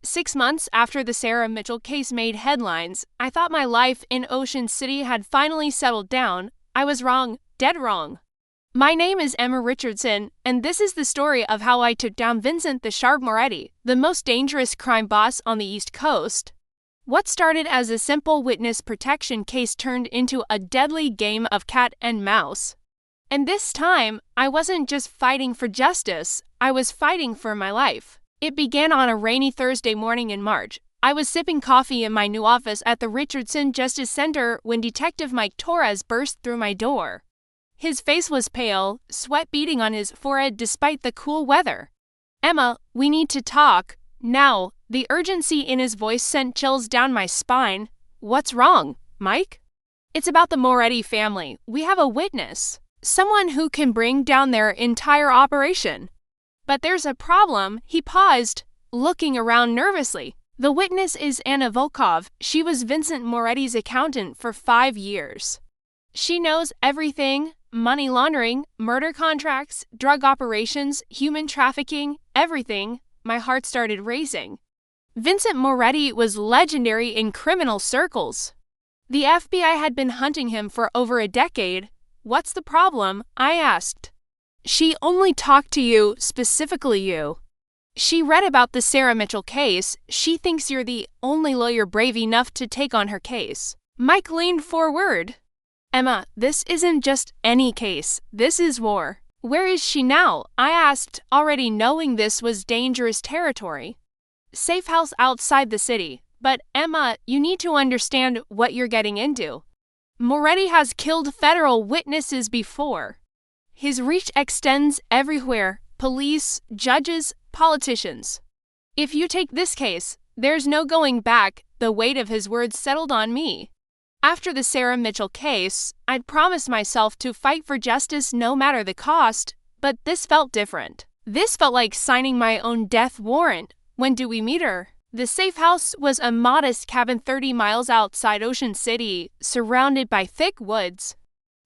6 months after the Sarah Mitchell case made headlines, I thought my life in Ocean City had finally settled down. I was wrong, dead wrong. My name is Emma Richardson, and this is the story of how I took down Vincent the Sharp Moretti, the most dangerous crime boss on the East Coast. What started as a simple witness protection case turned into a deadly game of cat and mouse. And this time, I wasn't just fighting for justice, I was fighting for my life. It began on a rainy Thursday morning in March. I was sipping coffee in my new office at the Richardson Justice Center when Detective Mike Torres burst through my door. His face was pale, sweat beading on his forehead despite the cool weather. "Emma, we need to talk. Now." The urgency in his voice sent chills down my spine. "What's wrong, Mike?" "It's about the Moretti family. We have a witness. Someone who can bring down their entire operation." "But there's a problem." He paused, looking around nervously. "The witness is Anna Volkov. She was Vincent Moretti's accountant for 5 years. She knows everything: money laundering, murder contracts, drug operations, human trafficking, everything." My heart started racing. Vincent Moretti was legendary in criminal circles. The FBI had been hunting him for over a decade. "What's the problem?" I asked. "She only talked to you, specifically you. She read about the Sarah Mitchell case. She thinks you're the only lawyer brave enough to take on her case." Mike leaned forward. "Emma, this isn't just any case. This is war." "Where is she now?" I asked, already knowing this was dangerous territory. "Safe house outside the city. But Emma, you need to understand what you're getting into. Moretti has killed federal witnesses before. His reach extends everywhere: police, judges, politicians. If you take this case, there's no going back." The weight of his words settled on me. After the Sarah Mitchell case, I'd promised myself to fight for justice no matter the cost, but this felt different. This felt like signing my own death warrant. "When do we meet her?" The safe house was a modest cabin 30 miles outside Ocean City, surrounded by thick woods.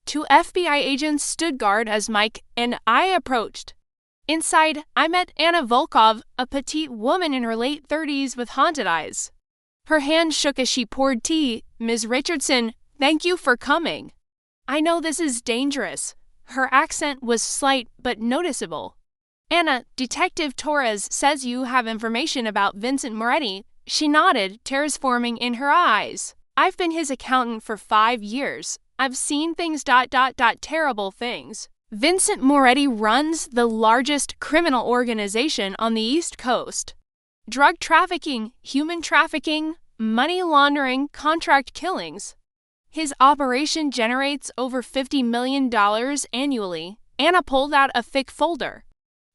2 FBI agents stood guard as Mike and I approached. Inside, I met Anna Volkov, a petite woman in her late 30s with haunted eyes. Her hand shook as she poured tea. "Ms. Richardson, thank you for coming. I know this is dangerous." Her accent was slight but noticeable. "Anna, Detective Torres says you have information about Vincent Moretti." She nodded, tears forming in her eyes. "I've been his accountant for 5 years. I've seen things ... terrible things. Vincent Moretti runs the largest criminal organization on the East Coast. Drug trafficking, human trafficking, money laundering, contract killings. His operation generates over $50 million annually." Anna pulled out a thick folder.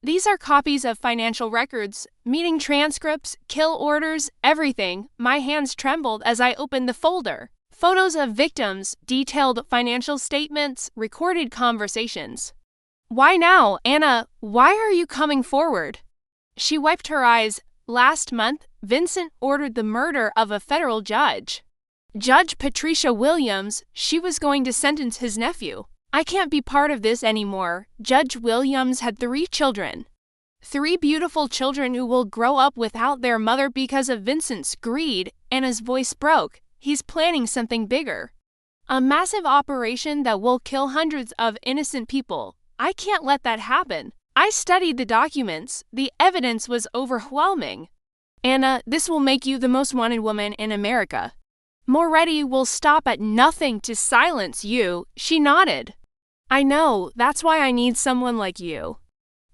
"These are copies of financial records, meeting transcripts, kill orders, everything." My hands trembled as I opened the folder. Photos of victims, detailed financial statements, recorded conversations. "Why now, Anna? Why are you coming forward?" She wiped her eyes. "Last month, Vincent ordered the murder of a federal judge. Judge Patricia Williams. She was going to sentence his nephew. I can't be part of this anymore." Judge Williams had 3 children. 3 beautiful children who will grow up without their mother because of Vincent's greed. Anna's voice broke. "He's planning something bigger. A massive operation that will kill hundreds of innocent people. I can't let that happen." I studied the documents. The evidence was overwhelming. "Anna, this will make you the most wanted woman in America. Moretti will stop at nothing to silence you." She nodded. "I know. That's why I need someone like you.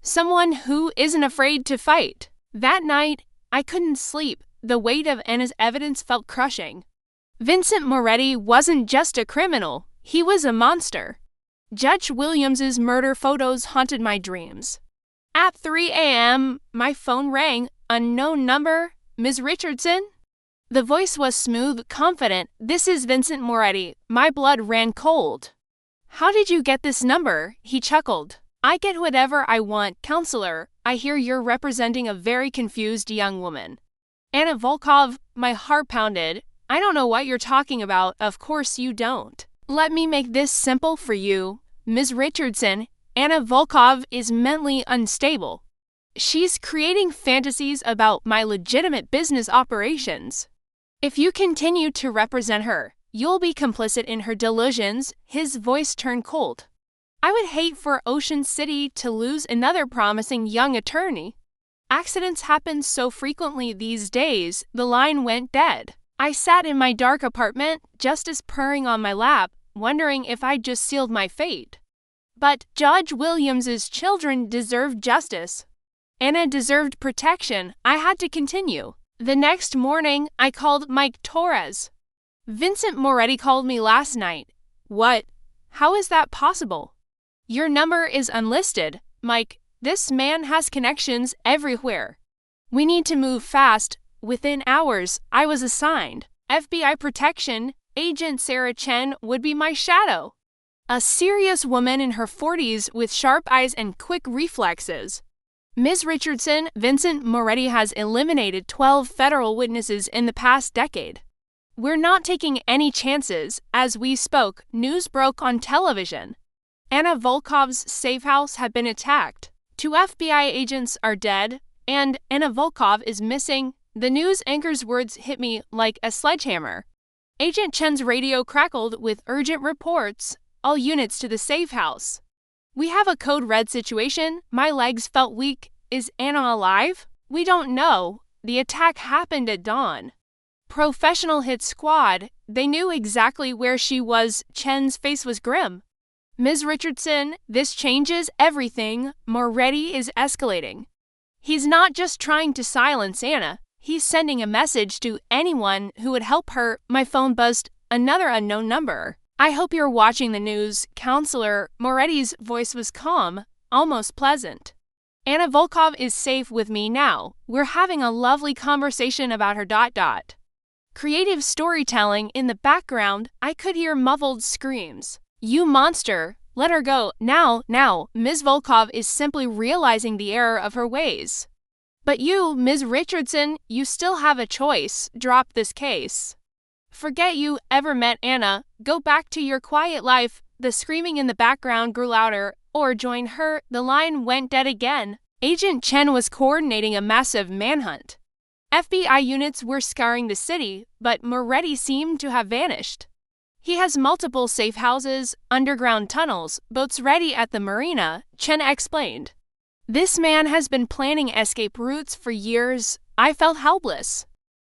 Someone who isn't afraid to fight." That night, I couldn't sleep. The weight of Anna's evidence felt crushing. Vincent Moretti wasn't just a criminal. He was a monster. Judge Williams's murder photos haunted my dreams. At 3 a.m., my phone rang. Unknown number. "Ms. Richardson?" The voice was smooth, confident. "This is Vincent Moretti." My blood ran cold. "How did you get this number?" He chuckled. "I get whatever I want, counselor. I hear you're representing a very confused young woman." "Anna Volkov." My heart pounded. "I don't know what you're talking about." "Of course you don't. Let me make this simple for you. Ms. Richardson, Anna Volkov is mentally unstable. She's creating fantasies about my legitimate business operations. If you continue to represent her, you'll be complicit in her delusions. His voice turned cold. I would hate for Ocean City to lose another promising young attorney. Accidents happen so frequently these days, the line went dead. I sat in my dark apartment, justice purring on my lap, wondering if I'd just sealed my fate. But Judge Williams's children deserved justice. Anna deserved protection. I had to continue. The next morning, I called Mike Torres. Vincent Moretti called me last night. What? How is that possible? Your number is unlisted, Mike. This man has connections everywhere. We need to move fast. Within hours, I was assigned FBI protection. Agent Sarah Chen would be my shadow. A serious woman in her 40s with sharp eyes and quick reflexes. Ms. Richardson, Vincent Moretti has eliminated 12 federal witnesses in the past decade. We're not taking any chances. As we spoke, news broke on television. Anna Volkov's safe house had been attacked. 2 FBI agents are dead, and Anna Volkov is missing. The news anchor's words hit me like a sledgehammer. Agent Chen's radio crackled with urgent reports. All units to the safe house. We have a code red situation. My legs felt weak. Is Anna alive? We don't know. The attack happened at dawn. Professional hit squad. They knew exactly where she was. Chen's face was grim. Ms. Richardson, this changes everything. Moretti is escalating. He's not just trying to silence Anna. He's sending a message to anyone who would help her. My phone buzzed. Another unknown number. I hope you're watching the news, Counselor. Moretti's voice was calm, almost pleasant. Anna Volkov is safe with me now. We're having a lovely conversation about her ... Creative storytelling in the background. I could hear muffled screams. You monster! Let her go. Now. Ms. Volkov is simply realizing the error of her ways. But you, Ms. Richardson, you still have a choice. Drop this case. Forget you ever met Anna. Go back to your quiet life. The screaming in the background grew louder. Or join her. The line went dead again. Agent Chen was coordinating a massive manhunt. FBI units were scouring the city, but Moretti seemed to have vanished. He has multiple safe houses, underground tunnels, boats ready at the marina, Chen explained. This man has been planning escape routes for years. I felt helpless.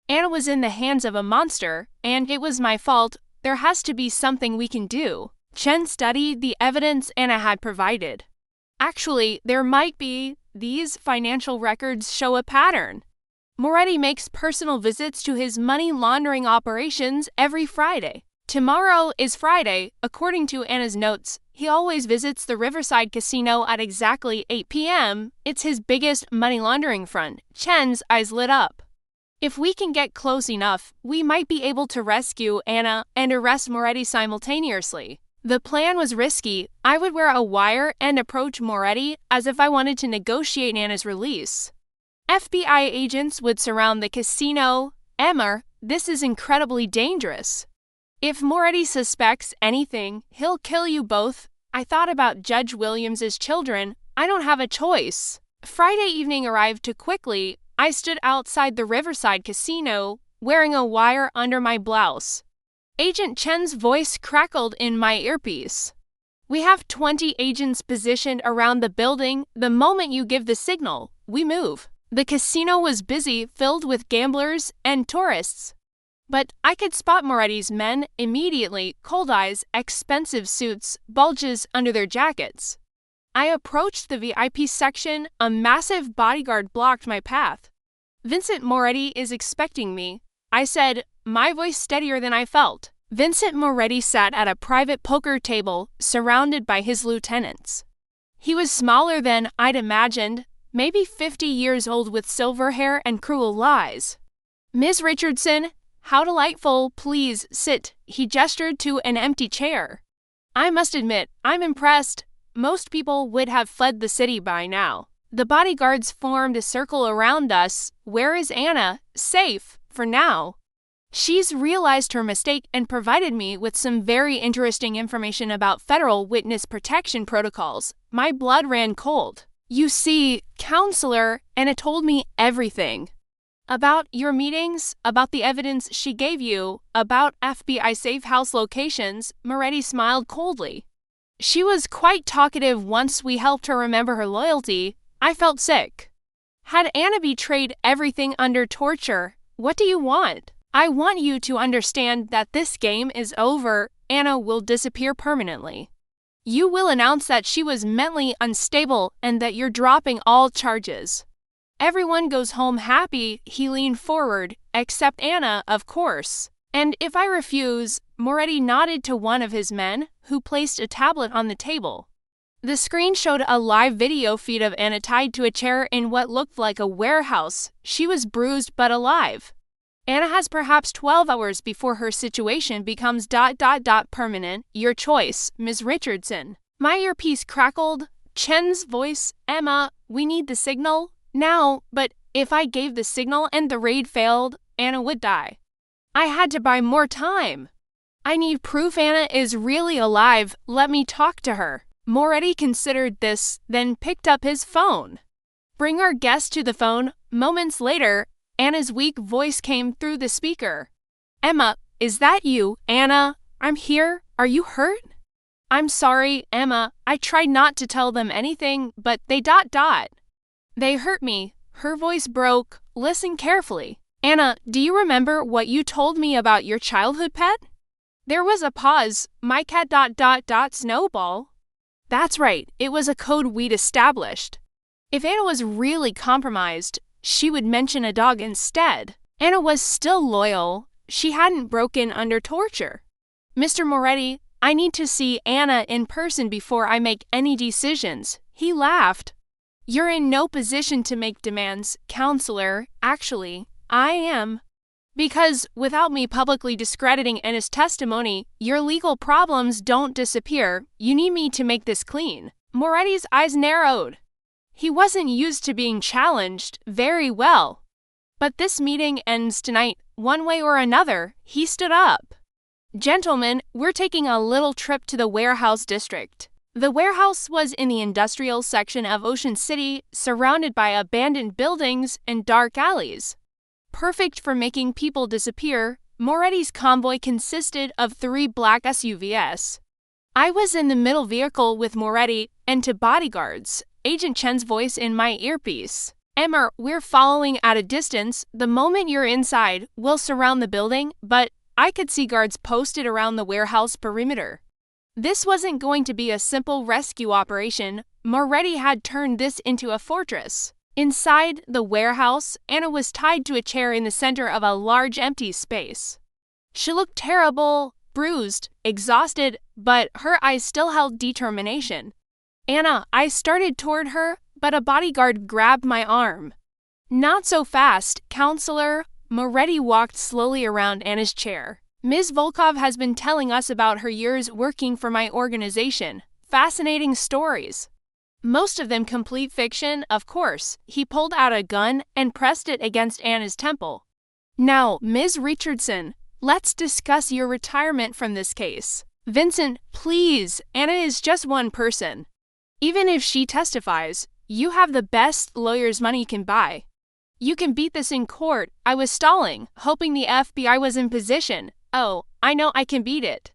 Anna was in the hands of a monster, and it was my fault. There has to be something we can do. Chen studied the evidence Anna had provided. Actually, there might be. These financial records show a pattern. Moretti makes personal visits to his money laundering operations every Friday. Tomorrow is Friday. According to Anna's notes, he always visits the Riverside Casino at exactly 8 p.m. It's his biggest money laundering front. Chen's eyes lit up. If we can get close enough, we might be able to rescue Anna and arrest Moretti simultaneously. The plan was risky. I would wear a wire and approach Moretti as if I wanted to negotiate Anna's release. FBI agents would surround the casino. Emma, this is incredibly dangerous. If Moretti suspects anything, he'll kill you both. I thought about Judge Williams's children. I don't have a choice. Friday evening arrived too quickly. I stood outside the Riverside Casino, wearing a wire under my blouse. Agent Chen's voice crackled in my earpiece. We have 20 agents positioned around the building. The moment you give the signal, we move. The casino was busy, filled with gamblers and tourists. But I could spot Moretti's men immediately, cold eyes, expensive suits, bulges under their jackets. I approached the VIP section. A massive bodyguard blocked my path. Vincent Moretti is expecting me. I said, my voice steadier than I felt. Vincent Moretti sat at a private poker table, surrounded by his lieutenants. He was smaller than I'd imagined, maybe 50 years old with silver hair and cruel lies. Ms. Richardson, how delightful, please sit. He gestured to an empty chair. I must admit, I'm impressed. Most people would have fled the city by now. The bodyguards formed a circle around us. Where is Anna? Safe, for now. She's realized her mistake and provided me with some very interesting information about federal witness protection protocols. My blood ran cold. You see, counselor, Anna told me everything. About your meetings, about the evidence she gave you, about FBI safe house locations. Moretti smiled coldly. She was quite talkative once we helped her remember her loyalty. I felt sick. Had Anna betrayed everything under torture? What do you want? I want you to understand that this game is over. Anna will disappear permanently. You will announce that she was mentally unstable and that you're dropping all charges. Everyone goes home happy. He leaned forward, except Anna, of course. And if I refuse, Moretti nodded to one of his men, who placed a tablet on the table. The screen showed a live video feed of Anna tied to a chair in what looked like a warehouse. She was bruised but alive. Anna has perhaps 12 hours before her situation becomes ... permanent. Your choice, Ms. Richardson. My earpiece crackled. Chen's voice. Emma, we need the signal now, but if I gave the signal and the raid failed, Anna would die. I had to buy more time. I need proof Anna is really alive. Let me talk to her. Moretti considered this, then picked up his phone. Bring our guest to the phone. Moments later, Anna's weak voice came through the speaker. Emma, is that you? Anna, I'm here. Are you hurt? I'm sorry, Emma. I tried not to tell them anything, but they ... They hurt me. Her voice broke. Listen carefully. Anna, do you remember what you told me about your childhood pet? There was a pause. My cat ... Snowball. That's right. It was a code we'd established. If Anna was really compromised, she would mention a dog instead. Anna was still loyal. She hadn't broken under torture. Mr. Moretti, I need to see Anna in person before I make any decisions. He laughed. You're in no position to make demands, counselor. Actually, I am. Because without me publicly discrediting Anna's testimony, your legal problems don't disappear. You need me to make this clean. Moretti's eyes narrowed. He wasn't used to being challenged. Very well. But this meeting ends tonight, one way or another. He stood up. Gentlemen, we're taking a little trip to the warehouse district. The warehouse was in the industrial section of Ocean City, surrounded by abandoned buildings and dark alleys. Perfect for making people disappear, Moretti's convoy consisted of 3 black SUVs. I was in the middle vehicle with Moretti and 2 bodyguards, Agent Chen's voice in my earpiece. Emma, we're following at a distance. The moment you're inside, we'll surround the building, but I could see guards posted around the warehouse perimeter. This wasn't going to be a simple rescue operation. Moretti had turned this into a fortress. Inside the warehouse, Anna was tied to a chair in the center of a large empty space. She looked terrible, bruised, exhausted, but her eyes still held determination. Anna, I started toward her, but a bodyguard grabbed my arm. Not so fast, counselor. Moretti walked slowly around Anna's chair. Ms. Volkov has been telling us about her years working for my organization. Fascinating stories. Most of them complete fiction, of course. He pulled out a gun and pressed it against Anna's temple. Now, Ms. Richardson, let's discuss your retirement from this case. Vincent, please. Anna is just one person. Even if she testifies, you have the best lawyers money can buy. You can beat this in court. I was stalling, hoping the FBI was in position. Oh, I know I can beat it.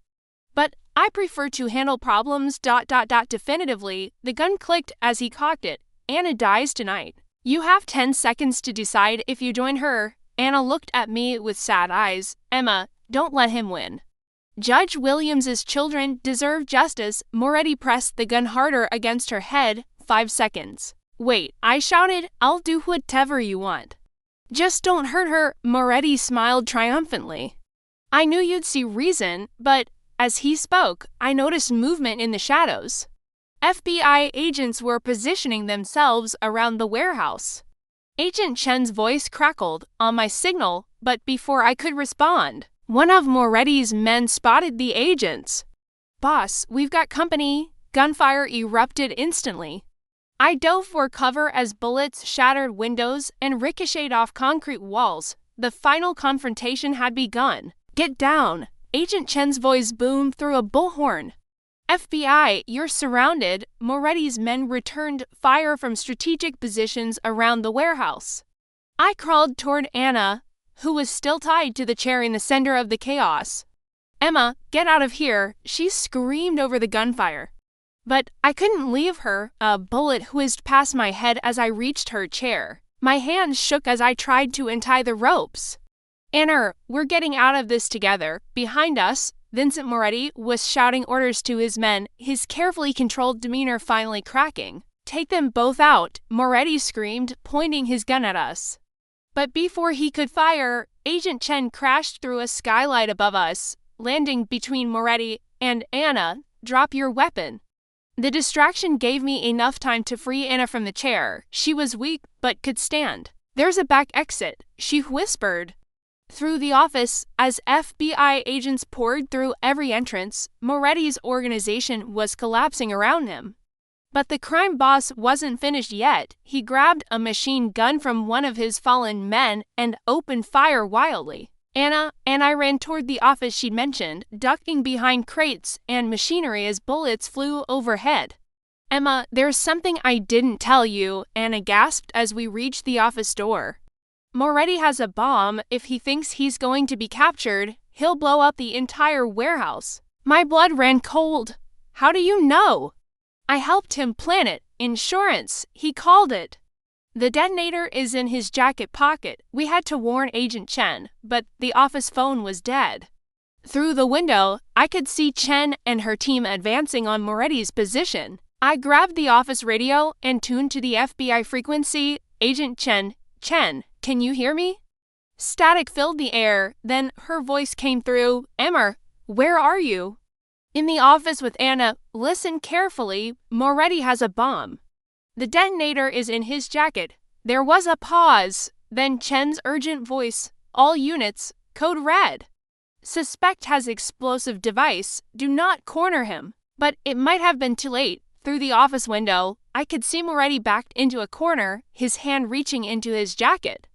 But I prefer to handle problems ... definitively. The gun clicked as he cocked it. Anna dies tonight. You have 10 seconds to decide if you join her. Anna looked at me with sad eyes. Emma, don't let him win. Judge Williams's children deserve justice. Moretti pressed the gun harder against her head. 5 seconds. Wait, I shouted, I'll do whatever you want. Just don't hurt her. Moretti smiled triumphantly. I knew you'd see reason, but as he spoke, I noticed movement in the shadows. FBI agents were positioning themselves around the warehouse. Agent Chen's voice crackled on my signal, but before I could respond, one of Moretti's men spotted the agents. Boss, we've got company. Gunfire erupted instantly. I dove for cover as bullets shattered windows and ricocheted off concrete walls. The final confrontation had begun. Get down! Agent Chen's voice boomed through a bullhorn. FBI, you're surrounded. Moretti's men returned fire from strategic positions around the warehouse. I crawled toward Anna, who was still tied to the chair in the center of the chaos. Emma, get out of here, she screamed over the gunfire. But I couldn't leave her. A bullet whizzed past my head as I reached her chair. My hands shook as I tried to untie the ropes. Anna, we're getting out of this together. Behind us, Vincent Moretti was shouting orders to his men, his carefully controlled demeanor finally cracking. Take them both out, Moretti screamed, pointing his gun at us. But before he could fire, Agent Chen crashed through a skylight above us, landing between Moretti and Anna. Drop your weapon. The distraction gave me enough time to free Anna from the chair. She was weak, but could stand. There's a back exit, she whispered. Through the office, as FBI agents poured through every entrance, Moretti's organization was collapsing around him. But the crime boss wasn't finished yet. He grabbed a machine gun from one of his fallen men and opened fire wildly. Anna and I ran toward the office she'd mentioned, ducking behind crates and machinery as bullets flew overhead. Emma, there's something I didn't tell you, Anna gasped as we reached the office door. Moretti has a bomb. If he thinks he's going to be captured, he'll blow up the entire warehouse. My blood ran cold. How do you know? I helped him plan it. Insurance, he called it. The detonator is in his jacket pocket. We had to warn Agent Chen, but the office phone was dead. Through the window, I could see Chen and her team advancing on Moretti's position. I grabbed the office radio and tuned to the FBI frequency. Agent Chen, can you hear me? Static filled the air, then her voice came through. Emma, where are you? In the office with Anna. Listen carefully, Moretti has a bomb. The detonator is in his jacket. There was a pause, then Chen's urgent voice. All units, code red. Suspect has explosive device. Do not corner him. But it might have been too late. Through the office window, I could see Moretti backed into a corner, his hand reaching into his jacket.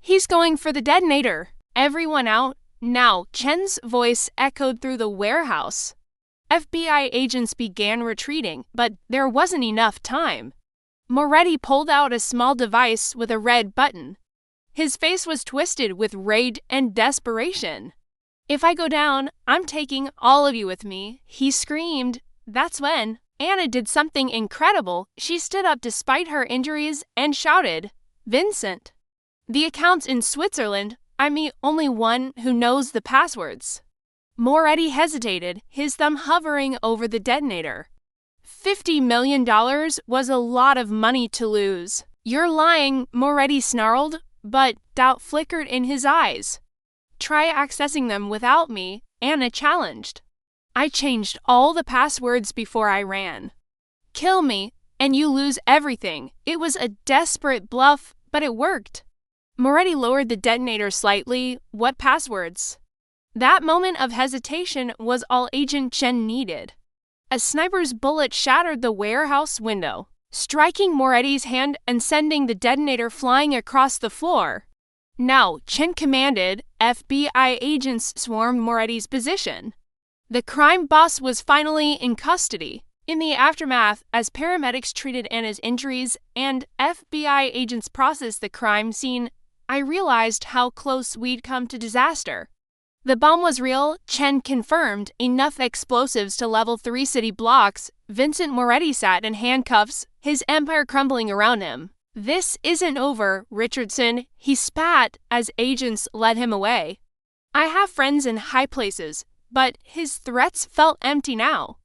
He's going for the detonator. Everyone out? Now, Chen's voice echoed through the warehouse. FBI agents began retreating, but there wasn't enough time. Moretti pulled out a small device with a red button. His face was twisted with rage and desperation. If I go down, I'm taking all of you with me, he screamed. That's when Anna did something incredible. She stood up despite her injuries and shouted, Vincent. The account's in Switzerland. I'm the only one who knows the passwords. Moretti hesitated, his thumb hovering over the detonator. $50 million was a lot of money to lose. You're lying, Moretti snarled, but doubt flickered in his eyes. Try accessing them without me, Anna challenged. I changed all the passwords before I ran. Kill me, and you lose everything. It was a desperate bluff, but it worked. Moretti lowered the detonator slightly. What passwords? That moment of hesitation was all Agent Chen needed. A sniper's bullet shattered the warehouse window, striking Moretti's hand and sending the detonator flying across the floor. Now, Chen commanded. FBI agents swarmed Moretti's position. The crime boss was finally in custody. In the aftermath, as paramedics treated Anna's injuries and FBI agents processed the crime scene, I realized how close we'd come to disaster. The bomb was real, Chen confirmed, enough explosives to level 3 city blocks. Vincent Moretti sat in handcuffs, his empire crumbling around him. This isn't over, Richardson, he spat as agents led him away. I have friends in high places, but his threats felt empty now.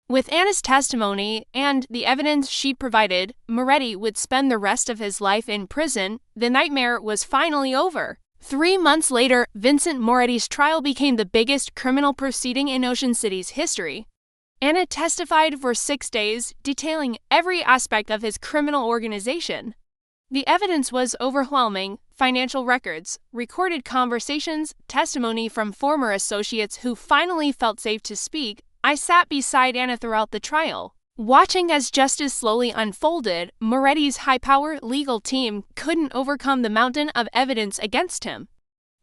With Anna's testimony and the evidence she provided, Moretti would spend the rest of his life in prison. The nightmare was finally over. 3 months later, Vincent Moretti's trial became the biggest criminal proceeding in Ocean City's history. Anna testified for 6 days, detailing every aspect of his criminal organization. The evidence was overwhelming: financial records, recorded conversations, testimony from former associates who finally felt safe to speak. I sat beside Anna throughout the trial, watching as justice slowly unfolded. Moretti's high-power legal team couldn't overcome the mountain of evidence against him.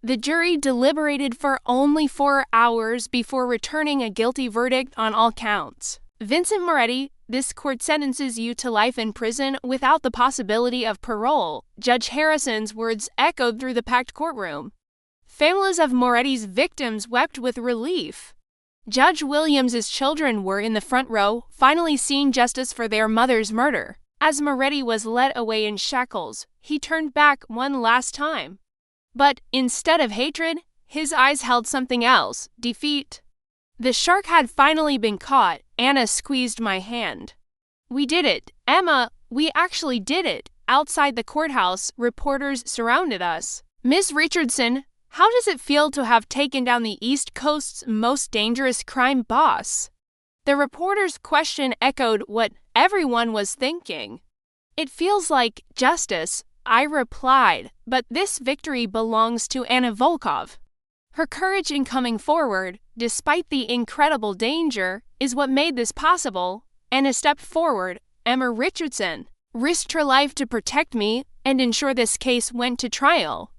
The jury deliberated for only 4 hours before returning a guilty verdict on all counts. Vincent Moretti, this court sentences you to life in prison without the possibility of parole. Judge Harrison's words echoed through the packed courtroom. Families of Moretti's victims wept with relief. Judge Williams's children were in the front row, finally seeing justice for their mother's murder. As Moretti was led away in shackles, he turned back one last time. But instead of hatred, his eyes held something else: defeat. The shark had finally been caught. Anna squeezed my hand. We did it, Emma, we actually did it. Outside the courthouse, reporters surrounded us. Ms. Richardson, how does it feel to have taken down the East Coast's most dangerous crime boss? The reporter's question echoed what everyone was thinking. It feels like justice, I replied, but this victory belongs to Anna Volkov. Her courage in coming forward, despite the incredible danger, is what made this possible. Anna stepped forward. Emma Richardson risked her life to protect me and ensure this case went to trial.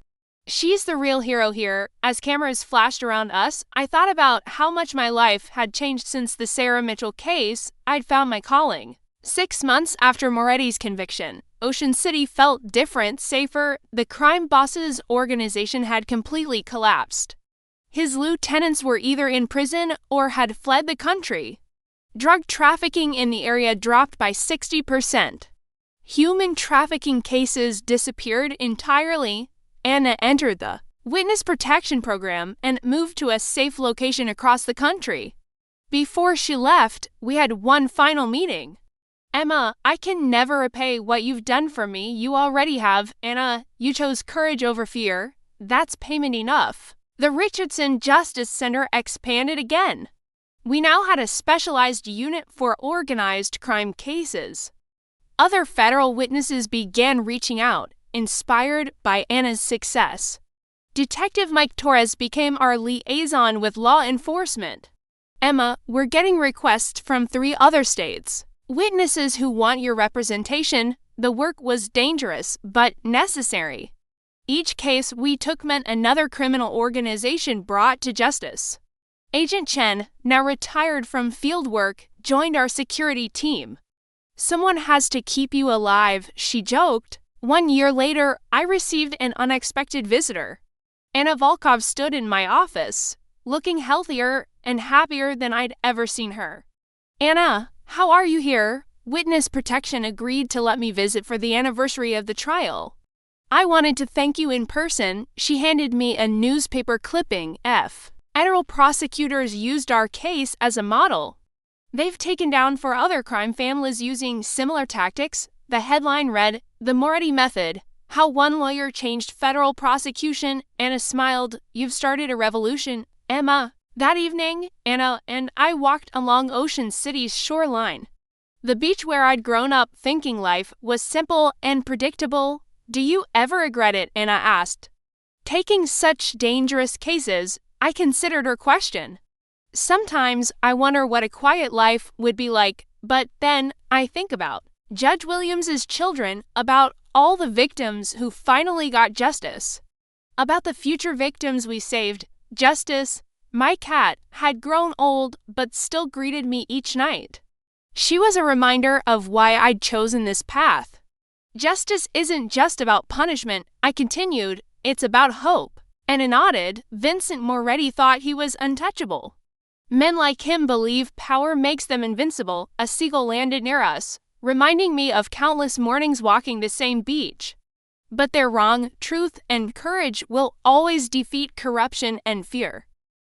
She's the real hero here. As cameras flashed around us, I thought about how much my life had changed since the Sarah Mitchell case. I'd found my calling. 6 months after Moretti's conviction, Ocean City felt different, safer. The crime boss's organization had completely collapsed. His lieutenants were either in prison or had fled the country. Drug trafficking in the area dropped by 60%. Human trafficking cases disappeared entirely. Anna entered the witness protection program and moved to a safe location across the country. Before she left, we had one final meeting. Emma, I can never repay what you've done for me. You already have. Anna, you chose courage over fear. That's payment enough. The Richardson Justice Center expanded again. We now had a specialized unit for organized crime cases. Other federal witnesses began reaching out, inspired by Anna's success. Detective Mike Torres became our liaison with law enforcement. Emma, we're getting requests from 3 other states. Witnesses who want your representation. The work was dangerous, but necessary. Each case we took meant another criminal organization brought to justice. Agent Chen, now retired from field work, joined our security team. Someone has to keep you alive, she joked. 1 year later, I received an unexpected visitor. Anna Volkov stood in my office, looking healthier and happier than I'd ever seen her. Anna, how are you here? Witness protection agreed to let me visit for the anniversary of the trial. I wanted to thank you in person. She handed me a newspaper clipping. Federal prosecutors used our case as a model. They've taken down 4 other crime families using similar tactics. The headline read, "The Moretti Method, How One Lawyer Changed Federal Prosecution." Anna smiled. You've started a revolution, Emma. That evening, Anna and I walked along Ocean City's shoreline. The beach where I'd grown up thinking life was simple and predictable. Do you ever regret it? Anna asked. Taking such dangerous cases, I considered her question. Sometimes I wonder what a quiet life would be like, but then I think about Judge Williams's children, about all the victims who finally got justice, about the future victims we saved. Justice. My cat had grown old but still greeted me each night. She was a reminder of why I'd chosen this path. Justice isn't just about punishment, I continued, it's about hope. Anna nodded. Vincent Moretti thought he was untouchable. Men like him believe power makes them invincible. A seagull landed near us, reminding me of countless mornings walking the same beach. But they're wrong. Truth and courage will always defeat corruption and fear.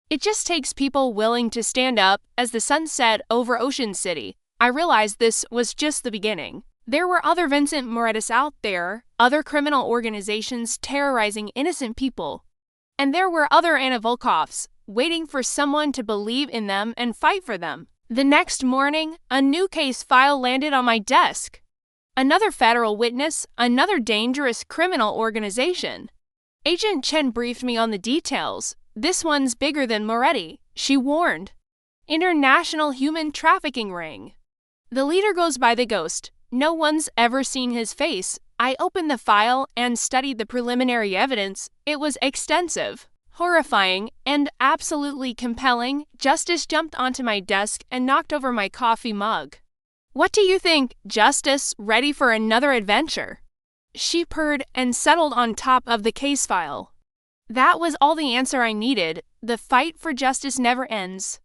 It just takes people willing to stand up. As the sun set over Ocean City, I realized this was just the beginning. There were other Vincent Morettis out there, other criminal organizations terrorizing innocent people. And there were other Anna Volkovs, waiting for someone to believe in them and fight for them. The next morning, a new case file landed on my desk. Another federal witness, another dangerous criminal organization. Agent Chen briefed me on the details. This one's bigger than Moretti, she warned. International human trafficking ring. The leader goes by the ghost. No one's ever seen his face. I opened the file and studied the preliminary evidence. It was extensive. Horrifying and absolutely compelling, Justice jumped onto my desk and knocked over my coffee mug. "What do you think, Justice? Ready for another adventure?" She purred and settled on top of the case file. That was all the answer I needed. The fight for justice never ends.